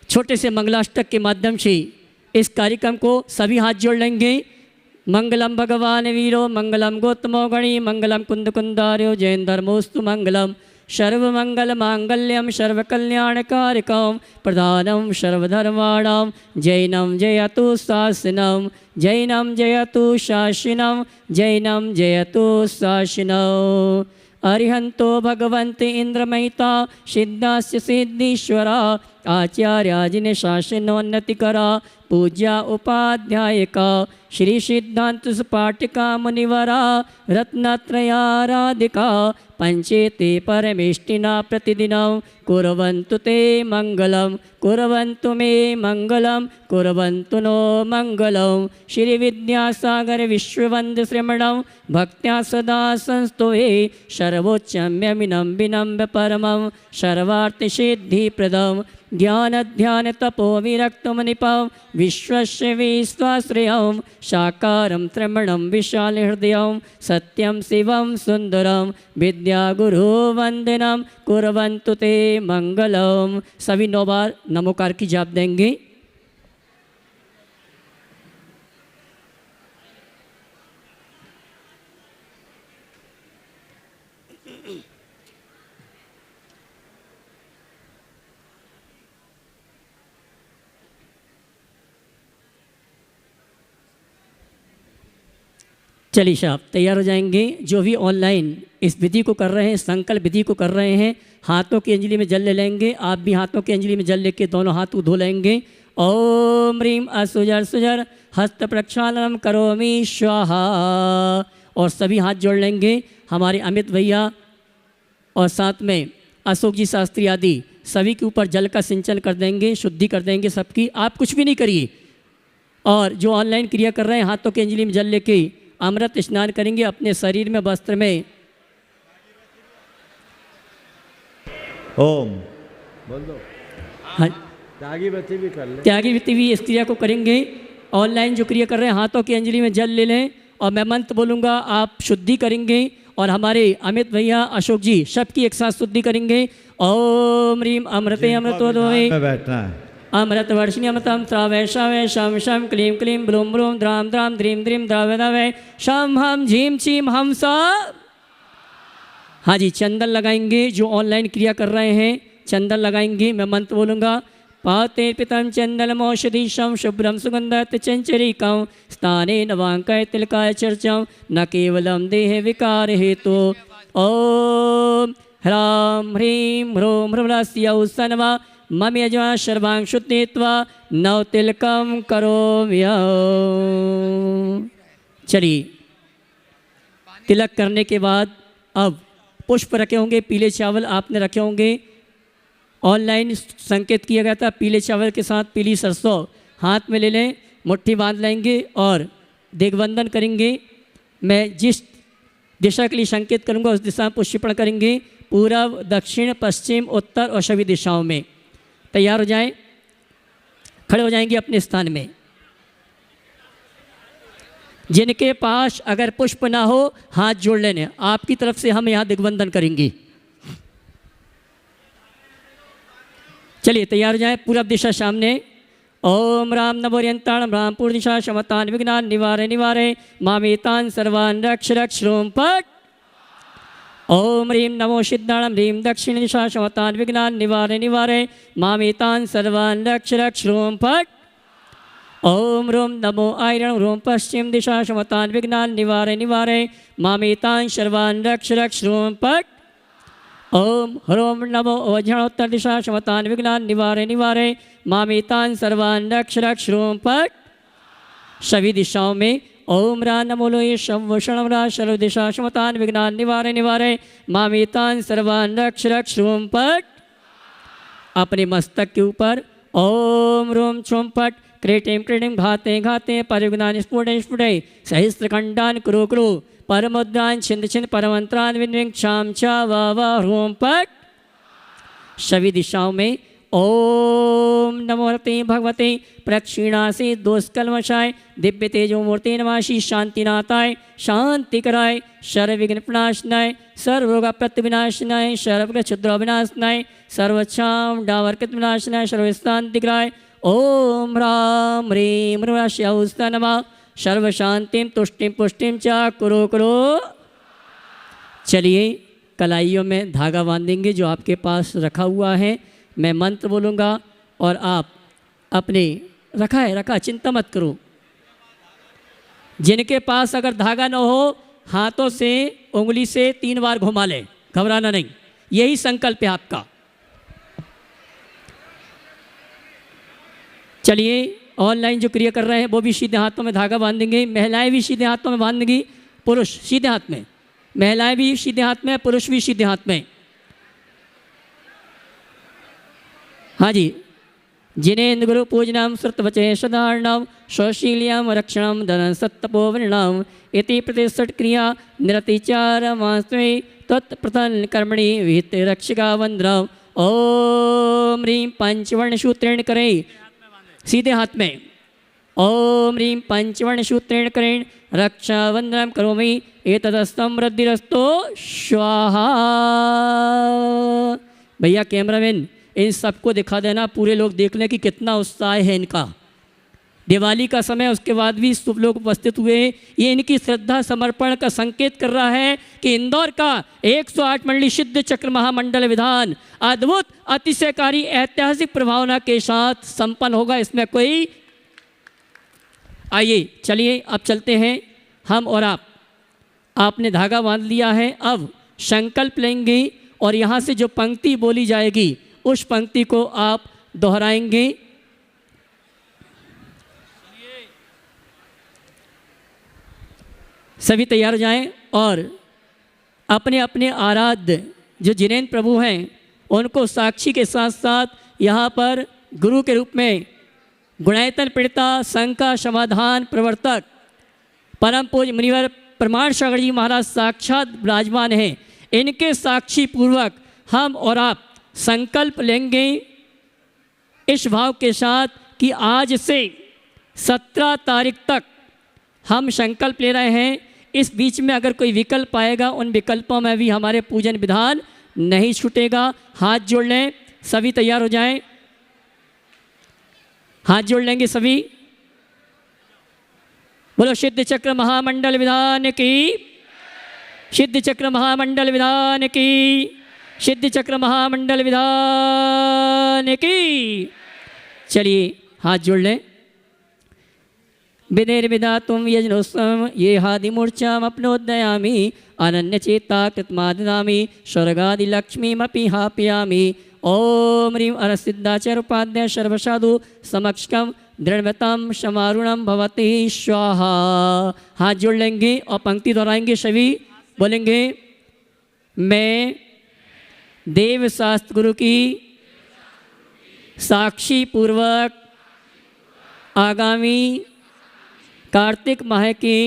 छोटे से मंगलाष्टक के माध्यम से। इस कार्यक्रम को सभी हाथ जोड़ लेंगे। मंगलम भगवान वीरो, मंगलम गोत्तमो गणी, मंगलम कुंद कुंदार्यो, जैन धर्मोस्तु मंगलम। सर्वमंगल मांगल्यम सर्वकल्याणकारकम, प्रधानम सर्वधर्माणाम, जैनम जयतु शासनम, जैनम जयतु शासनम, जैनम जयतु शासनम। अरिहंतो भगवन्ते इंद्रमहिता सिद्धास्य सिद्धीश्वरा, आचार्याजिन शासनोन्नति करा पूज्या उपाध्यायिका श्री सिद्धांत पाटिका मुनिवरा रत्नत्रयाराधिका पंचेते परमेष्टिना प्रतिदिनं कुर्वन्तु ते मंगलम कुर्वन्तु मे मंगलम कुर्वन्तु नो मंगलम। श्री विद्यासागर विश्ववंद श्रमणं भक्त्या सदा संस्तुते सर्वोच्चम्यमिनं विनम्य परमं सर्वार्थसिद्धिप्रदं ज्ञानध्यान तपो विरक्तमनिपं विश्वस्य विश्वाश्रयं साकारं त्रयमणं विशालहृदयं सत्यं शिवं सुंदरं विद्यागुरु वंदनम कुर्वन्तु ते मंगलम। सभी 9 बार नमोकार की जाप देंगे। चलिए साहब तैयार हो जाएंगे। जो भी ऑनलाइन इस विधि को कर रहे हैं, संकल्प विधि को कर रहे हैं, हाथों की अंजलि में जल ले लेंगे। आप भी हाथों की अंजलि में जल लेके दोनों हाथ को धो लेंगे। ओम ह्रीम असुजर सुजर हस्त प्रक्षालनम करोमि स्वाहा। और सभी हाथ जोड़ लेंगे। हमारे अमित भैया और साथ में अशोक जी शास्त्री आदि सभी के ऊपर जल का सिंचन कर देंगे, शुद्धि कर देंगे सबकी। आप कुछ भी नहीं करिए। और जो ऑनलाइन क्रिया कर रहे हैं हाथों की अंजलि में जल लेके अमृत स्नान करेंगे अपने शरीर में वस्त्र में। ओम बोल दो। हाँ, त्यागी व्रती भी कर ले। त्यागी व्रती भी इस क्रिया को करेंगे। ऑनलाइन जो क्रिया कर रहे हैं हाथों की अंजलि में जल ले लें और मैं मंत्र बोलूँगा, आप शुद्धि करेंगे। और हमारे अमित भैया अशोक जी सबकी एक साथ शुद्धि करेंगे। ओम ह्रीम अमृते अमृतोदय बैठना है। अमृत वर्षिणी अमृतम त्रावैशावै शम शम क्लीं क्लीं ब्लूम ब्लूम द्राम द्राम द्रीम द्रीम द्रावै दावै शम हम झीम छीम हम सब। हाँ जी, चंदन लगाएंगे। जो ऑनलाइन क्रिया कर रहे हैं चंदन लगाएंगे। मैं मंत्र बोलूँगा। पाते पितम चंदनमौषधीशं शुभ्रम सुगंधत चंचरीकं स्थाने नवांकाय तिलकाय चर्चम न केवलम देह विकार हेतु। ओम ह्रां ह्रीं ह्रूं ह्रवस्य सन्वा मम यजमा सर्वांशु तीत्वा नव तिलकम करोम्य। चलिए तिलक करने के बाद अब पुष्प रखे होंगे, पीले चावल आपने रखे होंगे। ऑनलाइन संकेत किया गया था पीले चावल के साथ पीली सरसों हाथ में ले लें, मुट्ठी बांध लेंगे और दिग्बंधन करेंगे। मैं जिस दिशा के लिए संकेत करूंगा उस दिशा में पुष्पण करेंगे। पूर्व दक्षिण पश्चिम उत्तर और सभी दिशाओं में। तैयार हो जाएं, खड़े हो जाएंगे अपने स्थान में। जिनके पास अगर पुष्प ना हो हाथ जोड़ लेने। आपकी तरफ से हम यहाँ दिग्बंधन करेंगे। चलिए तैयार हो जाएं। पूर्व दिशा सामने। ओम राम नमोरियंताण रामपुर दिशा शमतान विघ्नान निवारे निवारे मामेतान सर्वान रक्ष रक्ष रोम पट। ओम ह्रीं नमो सिद्धाणं ह्रीं दक्षिण दिशा शमतान विघ्नान निवारे निवारे मामेतान सर्वान रक्ष रक्ष रोम फट। ओम रोम नमो आयरण रोम पश्चिम दिशा शमतान विघ्नान निवारे निवारे मामेतान सर्वान रक्ष रक्ष रोम फट। ओम ह्रोम नमो ओझणोत्तर दिशा शमतान विघ्नान निवारे निवारे मामेतान सर्वान रक्ष रक्ष रोम फट। सभी दिशाओं में ओम रा नमो लोये शंवषणम रा सर्व दिशा शमतान विघ्नान निवारे निवारे मामेतान सर्वान रक्ष रक्ष रोम फट। अपने मस्तक के ऊपर ओम रोम छुम फट क्रीटिम क्रीटिम घाते घाते परिघ्नान स्फुटे स्फुटे सहस्त्रखंडान कुरु कुरु परमुद्रान छिंद छिंद परमंत्रान विन्विंग क्षाम चा वा वा रोम फट। सभी दिशाओं में ओम नमोते भगवते प्रक्षिणासे दोषकलमशाय दिव्य तेजो मूर्ति नमाशि शांतिनाथाय शांति कराय सर्व विघ्न प्रणाशनाय सर्वरोग प्रत्यविनाशनाय सर्व क्षुद्र विनाशनाय सर्वक्षाम डावर्कृत विनाशनाय सर्वशांति कराय। ओम राम ह्रीं ह्रवस्य नमः सर्व शांतिम तुष्टिम पुष्टिम च कुरु कुरु। चलिए कलाइयों में धागा बांधेंगे जो आपके पास रखा हुआ है। मैं मंत्र बोलूँगा और आप अपने रखा चिंता मत करो। जिनके पास अगर धागा न हो हाथों से उंगली से 3 बार घुमा ले, घबराना नहीं। यही संकल्प है आपका। चलिए ऑनलाइन जो क्रिया कर रहे हैं वो भी सीधे हाथों में धागा बांधेंगे, महिलाएं भी सीधे हाथों में बांधेंगी, पुरुष सीधे हाथ में, महिलाएं भी सीधे हाथ में, पुरुष भी सीधे हाथ में। हाँ जी, जिनेन्द्र गुरु पूजनम श्रुतवचे सदारणम स्वशीलियाम रक्षणम धन सत्तपोवृणम इति प्रतिष्ठित क्रिया निरतिचार मास्वे तत्प्रथन कर्मणि विहित रक्षिका वंद्रम। ओम ह्रीं पंचवर्ण सूत्रेण करें, सीधे हाथ में। ओम ह्रीं पंचवर्ण सूत्रेण करें रक्षा वंदनम करोमि एतदस्तम वृद्धिरस्तो स्वाहा। भैया कैमरामैन इन सबको दिखा देना, पूरे लोग देख लें कि कितना उत्साह है इनका। दिवाली का समय उसके बाद भी सब लोग उपस्थित हुए हैं। ये इनकी श्रद्धा समर्पण का संकेत कर रहा है कि इंदौर का 108 मंडली सिद्ध चक्र महामंडल विधान अद्भुत अतिशयकारी ऐतिहासिक प्रभावना के साथ संपन्न होगा। इसमें कोई आइए चलिए अब चलते हैं हम और आप। आपने धागा बांध लिया है, अब संकल्प लेंगे और यहाँ से जो पंक्ति बोली जाएगी उस पंक्ति को आप दोहराएंगे। सभी तैयार हो जाएं और अपने अपने आराध्य जो जिनेन्द्र प्रभु हैं उनको साक्षी के साथ साथ यहाँ पर गुरु के रूप में गुणायतन पिता संघ का समाधान प्रवर्तक परम पूज्य मुनिवर प्रमाण सागर जी महाराज साक्षात विराजमान हैं। इनके साक्षी पूर्वक हम और आप संकल्प लेंगे इस भाव के साथ कि आज से 17 तारीख तक हम संकल्प ले रहे हैं। इस बीच में अगर कोई विकल्प आएगा उन विकल्पों में भी हमारे पूजन विधान नहीं छूटेगा। हाथ जोड़ लें, सभी तैयार हो जाएं। हाथ जोड़ लेंगे सभी। बोलो सिद्ध चक्र महामंडल विधान की, सिद्ध चक्र महामंडल विधान की, सिद्ध चक्र महामंडल विधान की। चलिए हाथ जोड़ लें। विधिर्विधातुं यजनोत्सवं ये हादिमूर्छामप्नोदयामि अनन्यचेता कृतमाददामि स्वर्गादिलक्ष्मीमपि हापयामि। ओम ह्रीं अरसिद्धाचार्योपाध्याय सर्वसाधु समक्षकं दृढ़वतम समारुणम भवति स्वाहा। हाथ जोड़ लेंगे और पंक्ति दोहराएंगे। सभी बोलेंगे मैं देवशास्त्र गुरु की साक्षी पूर्वक आगामी कार्तिक माह की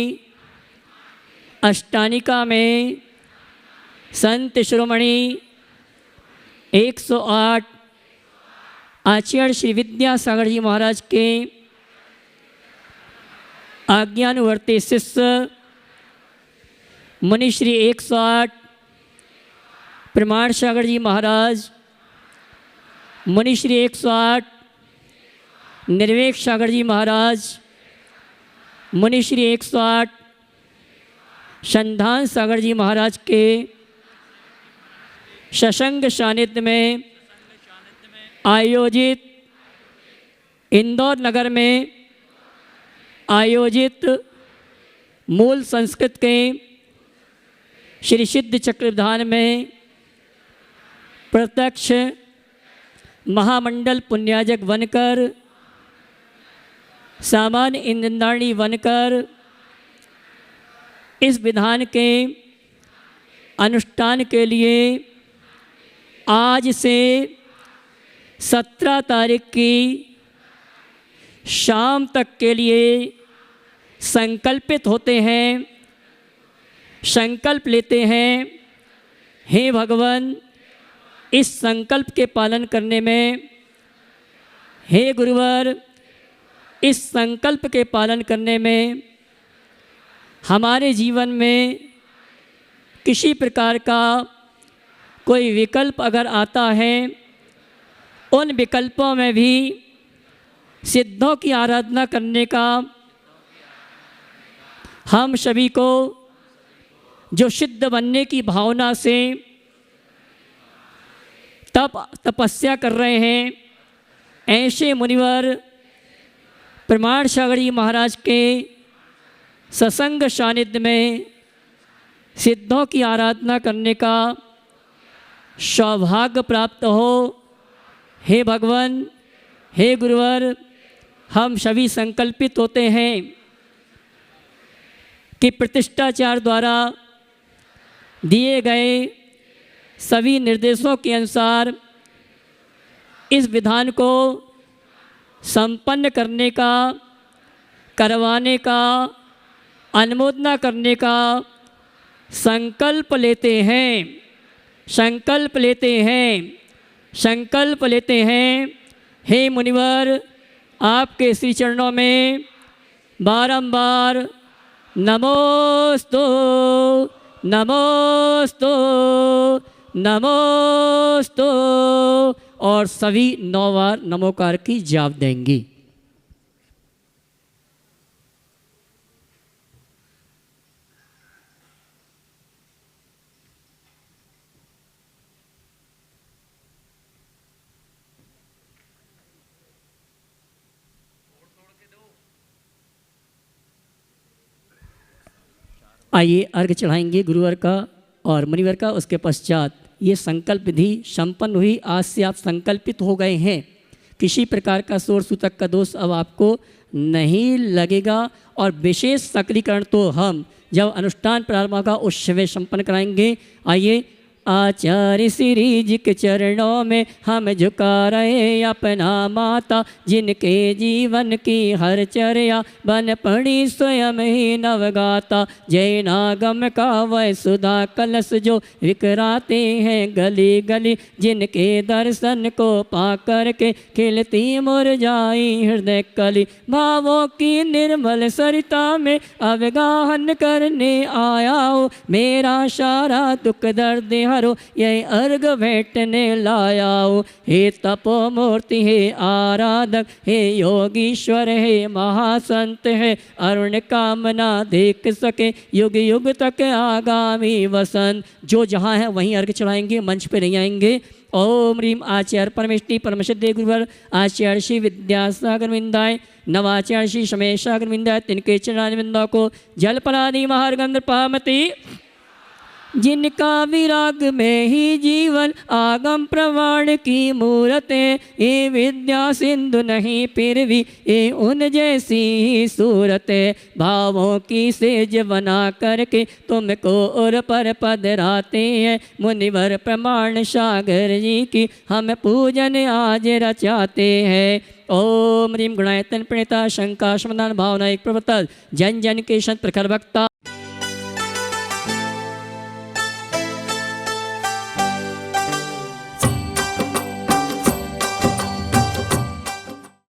अष्टानिका में संत शिरोमणि 108 आचार्य श्री विद्यासागर जी महाराज के आज्ञानुवर्ती शिष्य मुनि श्री 108 प्रमाण सागर जी महाराज, मुनि श्री 108 निर्वेक सागर जी महाराज, मुनि श्री 108 संधान सागर जी महाराज के सत्संग सानिध्य में आयोजित इंदौर नगर में आयोजित मूल संस्कृत के श्री सिद्ध चक्र विधान में प्रत्यक्ष महामंडल पुण्याजक बनकर, सामान्य इंद्रदाणी बनकर इस विधान के अनुष्ठान के लिए आज से 17 तारीख की शाम तक के लिए संकल्पित होते हैं, संकल्प लेते हैं। हे भगवान, इस संकल्प के पालन करने में, हे गुरुवर, इस संकल्प के पालन करने में हमारे जीवन में किसी प्रकार का कोई विकल्प अगर आता है, उन विकल्पों में भी सिद्धों की आराधना करने का हम सभी को जो सिद्ध बनने की भावना से तपस्या कर रहे हैं, ऐसे मुनिवर प्रमाण सागर जी महाराज के सत्संग सानिध्य में सिद्धों की आराधना करने का सौभाग्य प्राप्त हो। हे भगवान, हे गुरुवर, हम सभी संकल्पित होते हैं कि प्रतिष्ठाचार द्वारा दिए गए सभी निर्देशों के अनुसार इस विधान को संपन्न करने का, करवाने का, अनुमोदना करने का संकल्प लेते हैं, संकल्प लेते हैं, संकल्प लेते हैं। हे मुनिवर, आपके श्री चरणों में बारंबार नमोस्तु नमोस्तु नमोस्तु और सभी 9 बार नमोकार की जाप देंगी। आइए अर्घ चढ़ाएंगे गुरुवर का और मुनिवर का। उसके पश्चात ये संकल्प विधि संपन्न हुई। आज से आप संकल्पित हो गए हैं, किसी प्रकार का शोर सूतक का दोष अब आपको नहीं लगेगा। और विशेष सक्रियकरण तो हम जब अनुष्ठान प्रारंभ होगा उस समय संपन्न कराएंगे। आइए आचार्य श्री जी के चरणों में हम झुका रहे अपना माता, जिनके जीवन की हर चर्या बन पड़ी स्वयं ही नवगाता। जय नागम का वह सुधा कलश जो विकराते हैं गली गली, जिनके दर्शन को पा कर के खिलती मुरझाई हृदय कली। भावों की निर्मल सरिता में अवगाहन करने आया हो, मेरा सारा दुख दर्द हरो ये अर्घ भेंटने लाया हो। हे तपो मूर्ति, हे आराधक, हे योगीश्वर, हे महासंत, है अरुण कामना देख सके युग युग तक आगामी वसंत। जो जहाँ है वहीं अर्घ चढ़ाएंगे, मंच पे नहीं आएंगे। ओम ह्रीम आचार्य परमेष्टि परमसिद्धि गुरुवर आचार्य श्री विद्यासागर विंदाय, नवाचार्य श्री शमेशागर विंदाय, तिनके चरण विंदा को जलपरादि महार्गंध पामती। जिनका विराग में ही जीवन आगम प्रमाण की मूरत है, ये विद्या सिंधु नहीं फिर भी ये उन जैसी ही सूरत है। भावों की सेज बना करके तुमको और पर पधराते हैं, मुनिवर प्रमाण सागर जी की हम पूजन आज रचाते हैं। ओम ह्रीम गुणायतन प्रणेता शंका समाधान भावना एक प्रवर्तक, जन जन के संत प्रखर वक्ता,